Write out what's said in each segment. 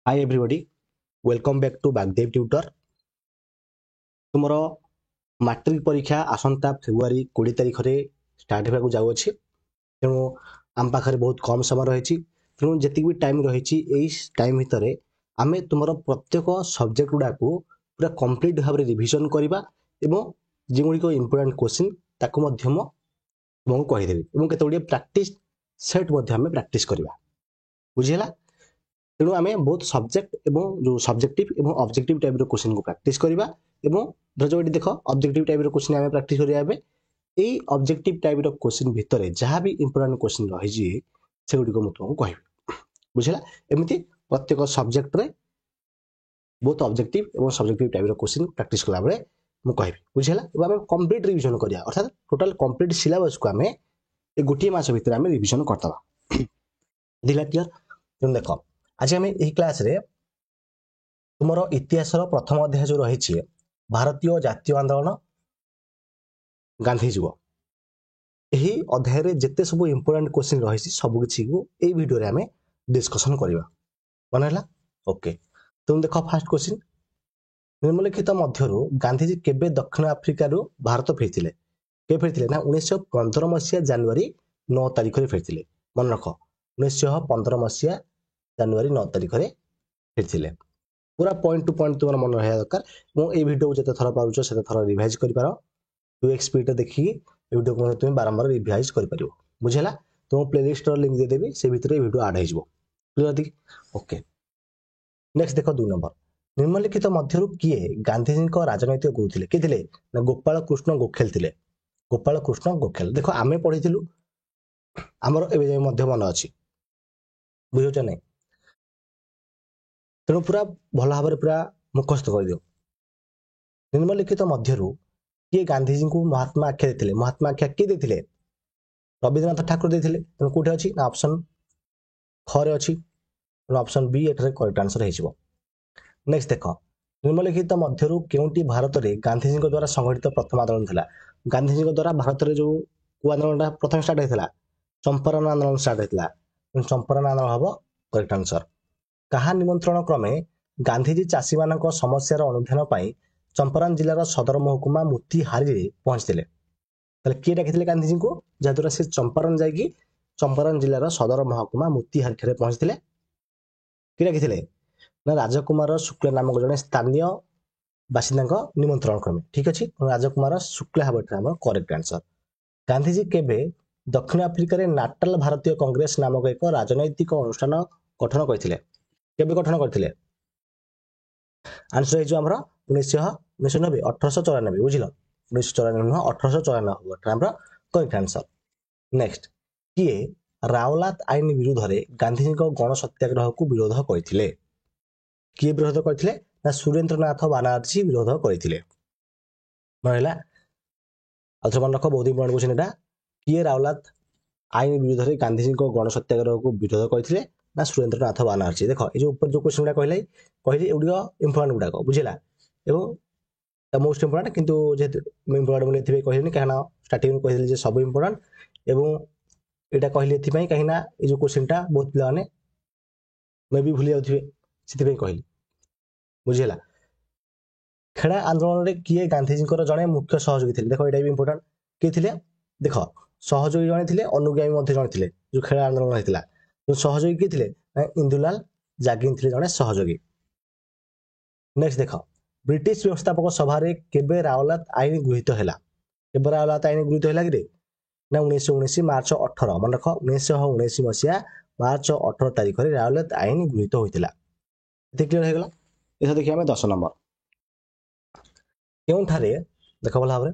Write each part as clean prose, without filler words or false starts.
Hi everybody, welcome back to Bagdev Tutor. तुमर matric परीक्षा आसंता February 20 तारिख रे स्टार्ट होगा जाऊ अछि तेणु आम पाखरे बहुत कम समय रही तेणु जी भी टाइम रही टाइम भितर आमे तुमर प्रत्येक सब्जेक्ट गुड़ा को पूरा कंप्लीट भाव रिविजन करवा एवं जो इंपोर्टेंट क्वेश्चन ताकू तुमको कहीदेवी और केते प्रैक्टिस सेट प्रैक्टिस करवा बुझीला। तेणु आम बहुत सब्जेक्ट एवं जो सब्जेक्टिव एवं ऑब्जेक्टिव टाइप क्वेश्चन को प्रैक्टिस करवा एवं जो ये देख ऑब्जेक्टिव टाइप क्वेश्चन आम प्रैक्टिस करेंगे यही ऑब्जेक्टिव टाइप क्वेश्चन भितर जहाँ भी इंपोर्टेंट क्वेश्चन रही से गुड़िक मुझे तुमको कहबी बुझला। एमती प्रत्येक सब्जेक्ट रे बहुत ऑब्जेक्टिव एवं सब्जेक्टिव टाइप क्वेश्चन प्रैक्टिस कला बेले मुझे कहबी बुझला। आम कंप्लीट रिविजन करिया अर्थात टोटल कंप्लीट सिलेबस को आम ए गोटे मास भितर आम रिविजन करदबा दिला क्लियर। तेणु देख आज आम यही क्लास रे तुमर इतिहास प्रथम अध्याय जो रही भारतीय जातीय आंदोलन गांधी युग यही अध्याय रे जिते सब इंपोर्टेंट क्वेश्चन रही सब किसी को यही वीडियो रे आमे डिस्कशन करबा मन हैला। ओके तुम देखो फास्ट क्वेश्चन निम्नलिखित मध्यरु गांधीजी केबे दक्षिण अफ्रिका रु भारत फेरथिले के फेरथिले ना 1915 मसिया जनवरी 9 तारिख रे फेरथिले मन रख 1915 मसिया जनवरी 9 तारिख रे फेरथिले पूरा पॉइंट टू पॉइंट तुम मन रहा दरकार और ये वीडियो को जिते थर पारुछ से थर रिवाइज कर पार 2x स्पीड देखिए वीडियो को तुम बारंबार रिवाइज कर पार बुझेला। तुम प्लेलिस्ट लिंक दे देबी से भितर वीडियो ऐड हो क्लियर। ओके नेक्स्ट देख 2 नंबर निम्नलिखित मध्यरु किए गांधीजी राजनैतिक गुरु थे किए थे ना गोपाल कृष्ण गोखेल थे गोपाल कृष्ण गोखेल देख आम पढ़ी आमर ए मन अच्छी बुझे नहीं तेणु पूरा भल भाव पूरा मुखस्त कर दियो। निम्नलिखित मध्यरु किए गांधीजी को महात्मा आख्या देते महात्मा आख्या किए देते रवींद्रनाथ ठाकुर देते तेणु कौटे अच्छी ना ऑप्शन ख रे अच्छी ऑप्शन बी एठारे करेक्ट आंसर हो। नेक्स्ट देख निम्नलिखित मध्यरु केउंटी भारत में गांधीजी द्वारा संगठित प्रथम आंदोलन था गांधीजी द्वारा भारत में जो आंदोलन प्रथम स्टार्ट होता चंपारण आंदोलन स्टार्ट होता चंपारण आंदोलन हम करेक्ट आंसर। कहा निमंत्रण क्रमे गांधीजी चाषी मान समस्यार अनुधान पर चंपारण जिलार सदर महकुमा मोतीहारी पहुंचते किए डाकिले गांधीजी को जहाद्वारा से चंपारण जाकि चंपारण जिलार सदर महकुमा मोतीहारी पहुंचते किए डाकिले ना राजकुमार शुक्ला नामक जड़े स्थानीय बासिंदा निमंत्रण क्रमे ठीक अच्छे राजकुमार शुक्ला हम करेक्ट आंसर। गांधीजी केबे दक्षिण अफ्रिका रे नाटाल भारतीय कांग्रेस नामक एक राजनैतिक अनुष्ठान गठन करथिले केबे गठन करथिले आंसर है हमर 1990 1894 बुझिल 1994 नुह 1894 हमर करेक्ट आंसर। नेक्स्ट किए रावलात आईन विरुद्ध रे गांधीजी को गण सत्याग्रह को विरोध करथिले किए विरोध करथिले ना सुरेंद्रनाथ बानर्जी विरोध करथिले मनला आउथर मन रख बहुत इंपोर्टेंट क्वेश्चन एटा किए रावलात आईन विरुद्ध रे गांधीजी को गण सत्याग्रह को विरोध करथिले ना सुरेंद्रनाथ बानर्जी देख ये ऊपर जो क्वेश्चन कहले एगुड़िक इंपोर्टेंट गुड़ाक बुझेगा एवं मोस्ट इंपोर्टेंट किंतु जेहेतु इंपोर्टेंट बोली एथि कहलेनी कहना स्टार्टिंग कहले सब इंपोर्टेंट एवं एटा कहले एथि कहीं ना ये जो क्वेश्चनटा बहुत पिला माने मे भी भूली जाउथिबे सेति कहली बुझेगा। खेड़ा आंदोलन रे किए गांधीजी जड़े मुख्य सहयोगी थे देख ये भी इंपोर्टेंट किए थे देख सहयोगी जड़े थे अनुगामी जड़े थे जो खेड़ा आंदोलन होता जो सहयोगी किए थे इंदुलाल जागिन थे जड़े सहयोगी। नेक्स्ट देख ब्रिटिश व्यवस्थापक सभा केबे रावलात आईन गृहीत है केबे रावलात आईन गृहीत है कि ना 1919 मार्च 18 मन रख 1919 मसीहा मार्च 18 तारिख में रावलात आईन गृहीत होता क्लियर होगा। ये देखिए आम 10 नंबर केउठारे देख भल भाव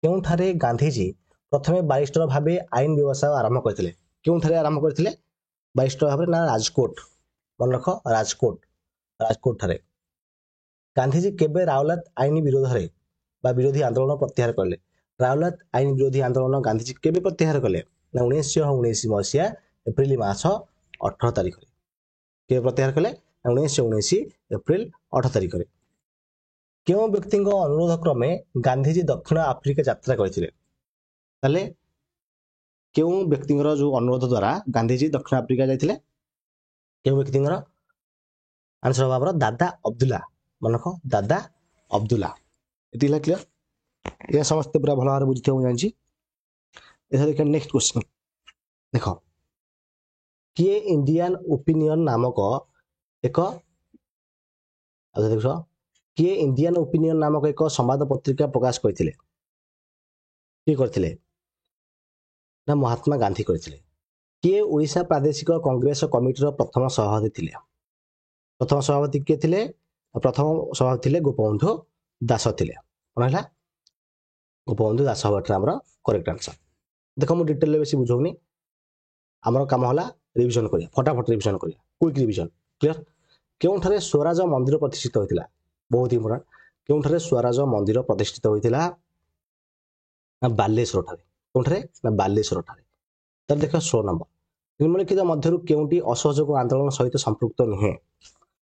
केउठारे गांधीजी प्रथमे बारिस्टर भावे आईन व्यवसाय आरंभ करते केउठारे आरंभ करते बारिस्टर भाव ना राजकोट मन रख राजकोट राजकोट ठारे। गांधीजी केबे रावलात आईन विरोध रे बा विरोधी आंदोलन प्रत्याहार कले रावलात आईन विरोधी आंदोलन गांधीजी केबे प्रत्याहार कले ना 1919 मसीहा एप्रिल मास 18 तारिख के प्रत्याहार कले 1919 एप्रिल 18 तारिख रे। क्यों व्यक्ति अनुरोध क्रमे गांधीजी दक्षिण आफ्रिका यात्रा करते क्यों व्यक्ति जो अनुरोध द्वारा गांधीजी दक्षिण आफ्रिका जाते क्यों व्यक्ति आंसर हम हमर दादा अब्दुल्ला मन रख दादा अब्दुल्ला एतिला क्लियर ये समस्त पूरा भल भाव बुझिथियो मु जानछि एथा देखिए नेक्स्ट क्वेश्चन देखो किए इंडियन ओपिनियन नामक एक देखो किए इंडियन ओपिनियन नामक एक संवाद पत्रिका प्रकाश करथिले कि करथिले ना महात्मा गांधी करथिले किए ओडिशा प्रादेशिक कांग्रेस कमिटीर प्रथम सभापति थिले प्रथम सभापति किए थिले प्रथम सभापति थिले गोपबंधु दास थिले कोन हला गोपबंधु दास हबटा हमर करेक्ट आंसर देखो मु डिटेल बेसी बुझौनी हमर काम होला रिवीजन करिया फटाफट रिवीजन करिया क्विक रिवीजन क्लियर केउठारे स्वराज मंदिर प्रतिष्ठित होइतिला बहुत इंपोर्टेंट केउठारे स्वराज मंदिर प्रतिष्ठित होइतिला ना बालेश्वर ठारे केउठारे ना बालेश्वर ठारे तर देखो 16 नंबर निम्नलिखित मध्यरु केउटी असहयोग आंदोलन सहित संपृक्त नहे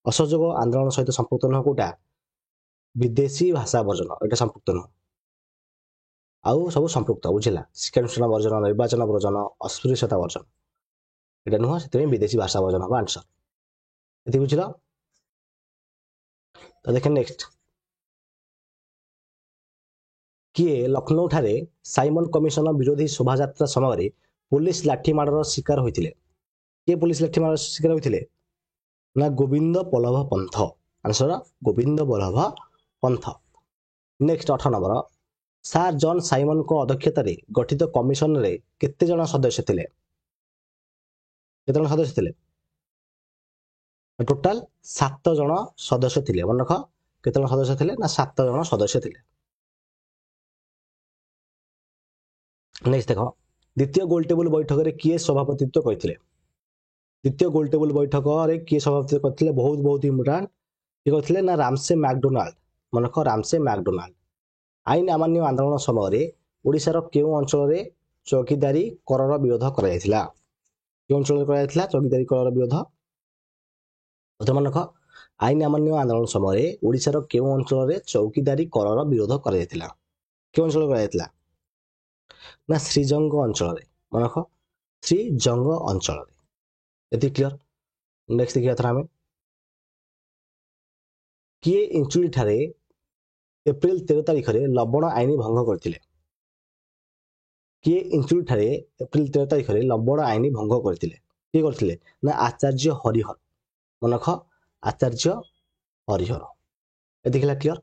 असहयोग आंदोलन सहित संपृक्त नह कोटा विदेशी भाषा वर्जन एटा संपृक्त नह आउ सब संपृक्त बुझिला शिक्षानुष्ठान वर्जन निर्वाचन वर्जन अस्पृश्यता वर्जन एटा नुह से विदेशी भाषा वर्जन हम आंसर एति बुझिला तो देखें नेक्स्ट किए लखनऊ ठारे साइमन कमिशन विरोधी शोभायात्रा समय पुलिस लाठीमाड़र शिकार होइतिले किए पुलिस लाठीमाड़ शिकार होइतिले ना गोविंद बल्लभ पंथ आंसर गोविंद बल्लभ पंथ नेक्स्ट 18 नंबर सार जॉन साइमन को अध्यक्षतार गठित कमिशन रे केते जण सदस्य थिले केते जण सदस्य थिले टोटाल 7 जण सदस्य थिले मन रख केते जण सदस्य थिले ना 7 जण सदस्य थिले नेक्स्ट देखो द्वितीय गोलटेबल बैठक रे किए सभापतित्व करथिले द्वितीय गोलटेबल बैठक रे किए सभापतित्व करथिले बहुत बहुत इंपोर्टेंट कि करथिले ना रामसे मैकडोनाल्ड मन रख रामसे मैकडोनाल्ड आईन अमान्य आंदोलन समय ओडिशार केउ अंचल रे चौकीदारी करर विरोध करा जायतिला केउ अंचल रे करा जायतिला चौकीदारी करर विरोध मन रख आईन अमान्य आंदोलन समय ओडिशार केउ अंचल रे चौकीदारी करर विरोध करा जायतिला केउ अंचल करा जायतिला ना श्रीजंग अंचल रे मन रख श्रीजंग अंचल रे एति क्लियर नेक्स्ट देखिया थरा हमें किए इंचुली ठारे एप्रिल 13 तारिख रे लवण आईन भंग करथिले किए इंचुली ठारे एप्रिल 13 तारिख रे लवण आईन भंग करथिले कि करथिले ना आचार्य हरिहर मन रख आचार्य हरिहर एति खला क्लियर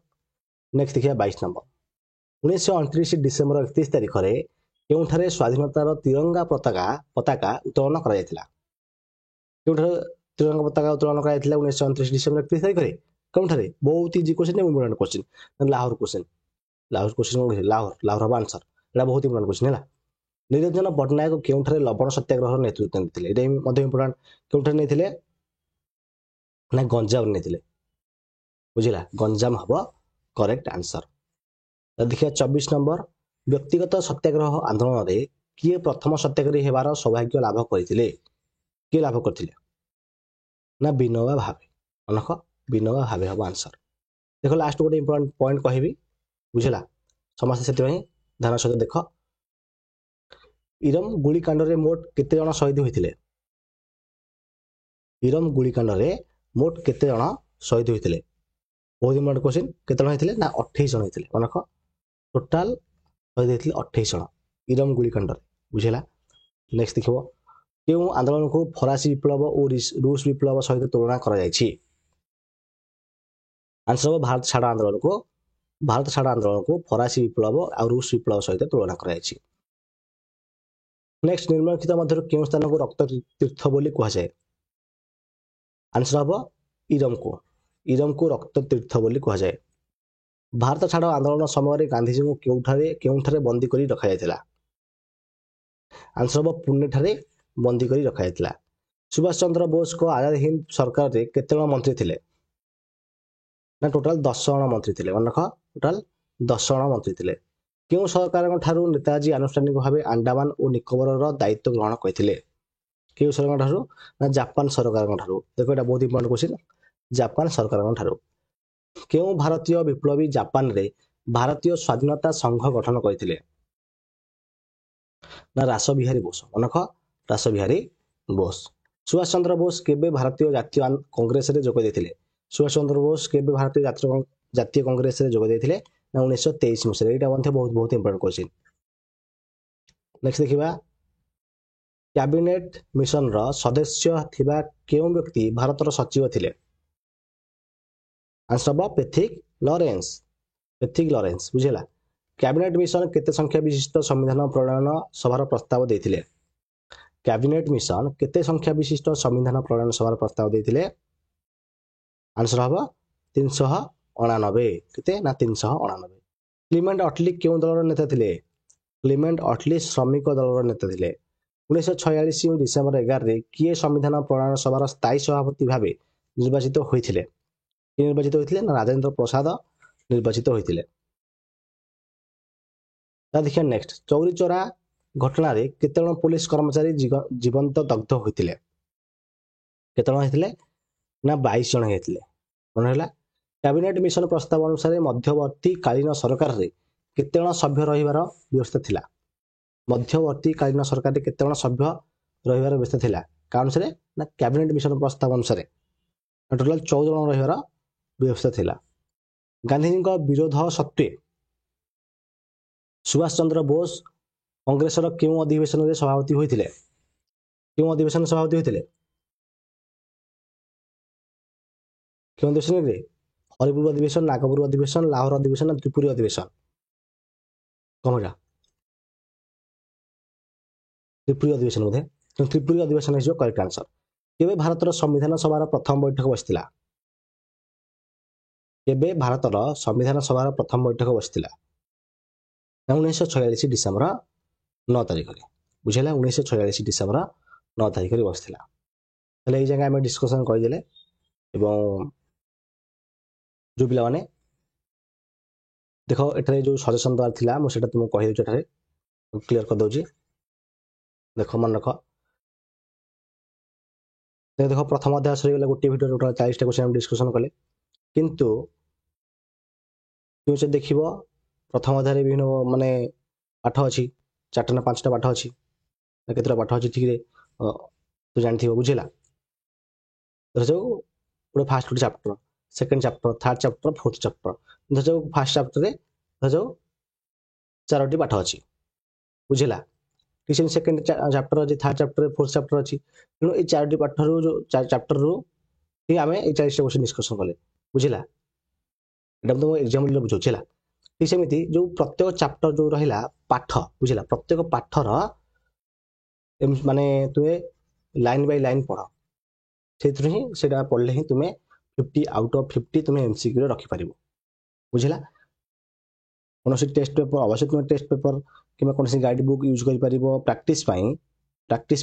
नेक्स्ट देखिया 22 नंबर 1929 डिसेंबर 31 तारिख रे केउठारे स्वाधीनतार तिरंगा पताका उत्तोलन करा जायतिला केउठारे तिरंगा पताका उत्तोलन करा जायतिला 1929 डिसेंबर 31 तारिख रे केउठारे बहुत easy question important question Lahore question Lahore हबा आंसर एटा बहुत इंपोर्टेंट क्वेश्चन हैला निरंजन पटनायक केउठारे लवण सत्याग्रह नेतृत्व नेतिले एटा मध्ये इंपोर्टेंट केउठारे नेतिले ना गंजाम नेतिले बुझिला गंजाम हबा करेक्ट आंसर देखिए 24 नंबर व्यक्तिगत सत्याग्रह आंदोलन रे किए प्रथम सत्याग्रही हेबार सौभाग्य लाभ करथिले किए लाभ करथिले ना विनोबा भावे अनख विनोबा भावे हबा आंसर देखो लास्ट गोटे इंपोर्टेंट पॉइंट कहबी बुझिला समस्त सेति पई ध्यान सहित देखो इरम गुलिकांड रे मोट केते जण शहीद होइथिले इरम गुलिकांड रे मोट केते जण शहीद होइथिले बहुत इंपोर्टेंट क्वेश्चन केते जण होइथिले ना 28 जण होइथिले अनख टोटाल शहीद होइथिले 28 जण इरम गुलिकांड रे बुझिला नेक्स्ट देखिबो केउ आंदोलन को फरासी विप्लव और रूस विप्लव सहित तुलना करा जायछि आंसर भारत छाड़ आंदोलन को फरासी विप्लव और रूस विप्लव सहित तुलना करा जायछि नेक्स्ट निम्नलिखित मध्य केउ स्थान को रक्त तीर्थ बोली कहा जाय आंसर हबो इरम को रक्त तीर्थ बोली कहा जाय भारत छाड़ आंदोलन समय गांधीजी को केउठारे बंदी करी रखा जायतिला आंसर हबो पुणे ठारे बंदी करी रखा जायतिला सुभाष चंद्र बोस को आजाद हिंद सरकार रे केते जण मंत्री थिले ना टोटल 10 जण मंत्री थिले मन रख टोटल 10 जण मंत्री थिले केउ सरकार ठारू नेताजी आनुष्ठानिक भावे अंडमान और निकोबर रो दायित्व ग्रहण करथिले केउ सरकार ठारू ना जापान सरकार ठारू देखो एटा बहुत इंपोर्टेंट क्वेश्चन जापान सरकार ठारू केउ भारतीय विप्लवी जापान रे भारतीय स्वाधीनता संघ गठन करथिले ना रासबिहारी बोस अनख रासबिहारी बोस सुभाष चंद्र बोस केबे भारतीय जातीय कांग्रेस रे जोग देथिले सुभाष चंद्र बोस केबे भारतीय जातीय कांग्रेस रे जोग देथिले ना 1923 मसिहा एटा मध्ये बहुत बहुत इंपोर्टेंट क्वेश्चन नेक्स्ट देखिबा कैबिनेट मिशन रो सदस्य थिबा केउ व्यक्ति भारत रो सचिव थिले आंसर बा पेथिक लॉरेंस बुझिला कैबिनेट मिशन केते संख्या विशिष्ट संविधान प्रणयन सभार प्रस्ताव देथिले कैबिनेट मिशन केते संख्या विशिष्ट संविधान प्रणयन सभार प्रस्ताव देथिले आंसर हबा 389 केते ना 389 क्लीमेंट अटली केउ दलर नेता थिले क्लीमेंट अटली श्रमिक दलर नेता थिले 1946 डिसेंबर 11 रे किए संविधान प्रणयन सभार स्थायी सभापति भाबे निर्वाचित होइथिले निर्वाचित होइथिले ना राजेंद्र प्रसाद निर्वाचित होइथिले ता देखिए नेक्स्ट चौरी चोरा घटना रे केतेजन पुलिस कर्मचारी जीवंत दग्ध होइथिले केतेजन होइथिले ना 22 जन होइथिले मन होला कैबिनेट मिशन प्रस्ताव अनुसार मध्यवर्ती कालीन सरकार रे केतेजन सभ्य रहिबार व्यवस्था थिला मध्यवर्ती कालीन सरकार रे केतेजन सभ्य रहिबार व्यवस्था थिला कारण से ना कैबिनेट मिशन प्रस्ताव अनुसार टोटल 14 जन रहिबार व्यवस्था थिला गांधीजी को विरोध सत्वे सुभाष चंद्र बोस कांग्रेस रो केउ अधिवेशन रे सभापति होइथिले केउ अधिवेशन सभापति होइथिले केउ अधिवेशन रे हरिपुर अधिवेशन नागपुर अधिवेशन लाहौर अधिवेशन त्रिपुरी अधिवेशन कमरा त्रिपुरी अधिवेशन मध्ये त्रिपुरी अधिवेशन इज करेक्ट आंसर केबे भारत रो संविधान सभार प्रथम बैठक बसिथिला केबे भारत रो संविधान सभार प्रथम बैठक बसिथिला 1946 डिसेंबर 9 तारिख रे बुझैला 1946 डिसेंबर 9 तारिख रे बसिथिला तले ए जगह हम डिस्कशन करि देले एवं जो पिला माने देखो एठारे जो सजेशन द्वार थिला मो सेटा तुम कहि देछ एठारे क्लियर कर दोजी देखो मन रखो देखो प्रथम अध्याय सरी गेला गोटे वीडियो टोटल 40 टा क्वेश्चन हम डिस्कशन कले किंतु तुम से देखिबो प्रथम अध्याय रे विभिन्न माने पाठ अछि 4टा ना 5टा पाठ अछि ना केतरा पाठ अछि ठीक रे तू जानथिबो बुझिला जो पूरा fast chapter second chapter third chapter fourth chapter जो फर्स्ट चैप्टर रे जो 4टी पाठ अछि बुझिला टीचिंग सेकंड चैप्टर अछि थर्ड चैप्टर फोर्थ चैप्टर अछि नो ए 4टी पाठ रो जो चैप्टर रो ही हमें ए 40 क्वेश्चन डिस्कशन कले बुझिला एटा तो एग्जाम ले बुझो छिला ठीक सेमिति जो प्रत्येक चैप्टर जो रहिला पाठ बुझिला प्रत्येक पाठर माने तुमे लाइन बाय लाइन पढ सेथु ही सेटा पढले ही तुमे 50 आउट ऑफ 50 तुमे एमसीक्यू रखि परिबो बुझिला कोनोसी टेस्ट पेपर अवश्य तुमे टेस्ट पेपर किबा कोनोसी गाइड बुक यूज करि परिबो प्रैक्टिस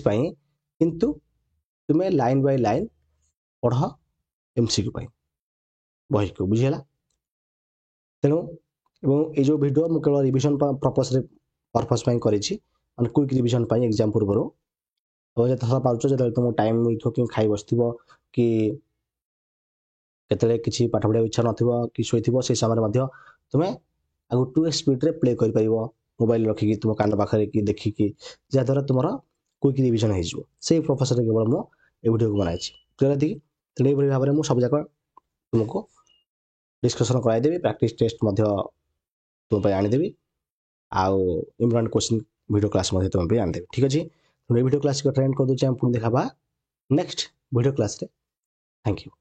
पई किंतु तुमे लाइन बाय लाइन पढ एमसीक्यू पई बही को बुझिला तेनु एवं ए जो वीडियो मु केवल रिवीजन पर्पस पई करि छी अन क्विक रिवीजन पई एग्जाम पूर्वरो तो जे थसा पाउचो जे तुम टाइम मिलथो कि खाइ बसथिबो कि केतले किछि पाठ पढा इच्छा नथिबो कि सोइथिबो से समय मध्ये तुमे आगु 2 स्पीड रे प्ले करि परिबो मोबाइल रखि कि तुम कान पाखरे कि देखि कि जा द्वारा तुमरा क्विक रिवीजन हे जिवो से प्रोफेसर रे केवल मो ए वीडियो को बनाइ छी क्लियर दि तने बरी भाबरे मु सब जाक तुमको डिस्कशन कराइ देबी प्रैक्टिस टेस्ट मध्ये तुम पे आनि देबी आउ इम्पोर्टेंट क्वेश्चन वीडियो क्लास मध्ये तुम पे आनि देबी ठीक अछि तुम वीडियो क्लास को ट्रेंड कर दो हम पुन देखाबा नेक्स्ट वीडियो क्लास रे थैंक यू।